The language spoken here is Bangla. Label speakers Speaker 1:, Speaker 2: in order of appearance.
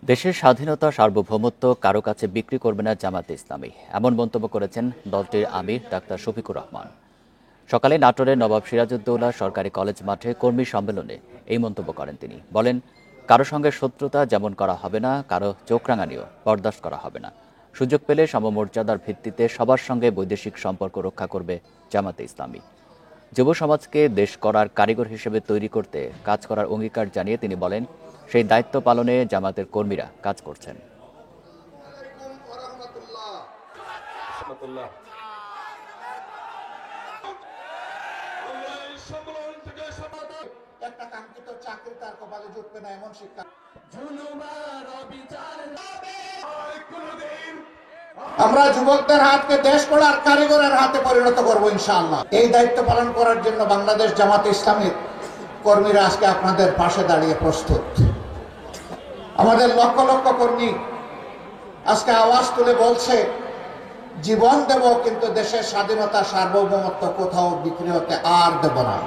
Speaker 1: দেশের স্বাধীনতা সার্বভৌমত্ব কারো কাছে বিক্রি করবে না জামায়াতে ইসলামী, এমন মন্তব্য করেছেন দলটির আমির ডাক্তার শফিকুর রহমান। সকালে নাটোরের নবাব সিরাজউদ্দৌলা সরকারি কলেজ মাঠে কর্মী সম্মেলনে এই মন্তব্য করেন তিনি। বলেন, কারো সঙ্গে শত্রুতা যেমন করা হবে না, কারো চোখ রাঙানিও বরদাস্ত করা হবে না। সুযোগ পেলে সমমর্যাদার ভিত্তিতে সবার সঙ্গে বৈদেশিক সম্পর্ক রক্ষা করবে জামায়াতে ইসলামী। যুব সমাজকে দেশ করার কারিগর হিসেবে তৈরি করতে কাজ করার অঙ্গীকার জানিয়ে তিনি বলেন, সেই দায়িত্ব পালনে জামায়াতের কর্মীরা কাজ করছেন।
Speaker 2: একটা কাঙ্ক্ষিত চাকরি তার কপালে জুটবে না এমন শিক্ষা আমরা যুবকদের হাতকে দেশ গড়ার কারিগরের হাতে পরিণত করবো ইনশাআল্লাহ। এই দায়িত্ব পালন করার জন্য বাংলাদেশ জামাত ইসলামীর কর্মীরা আজকে আপনাদের পাশে দাঁড়িয়ে প্রস্তুত। আমাদের লক্ষ লক্ষ কর্মী আজকে আওয়াজ তুলে বলছে, জীবন দেব কিন্তু দেশের স্বাধীনতা সার্বভৌমত্ব কোথাও বিক্রি হতে আর দেব না।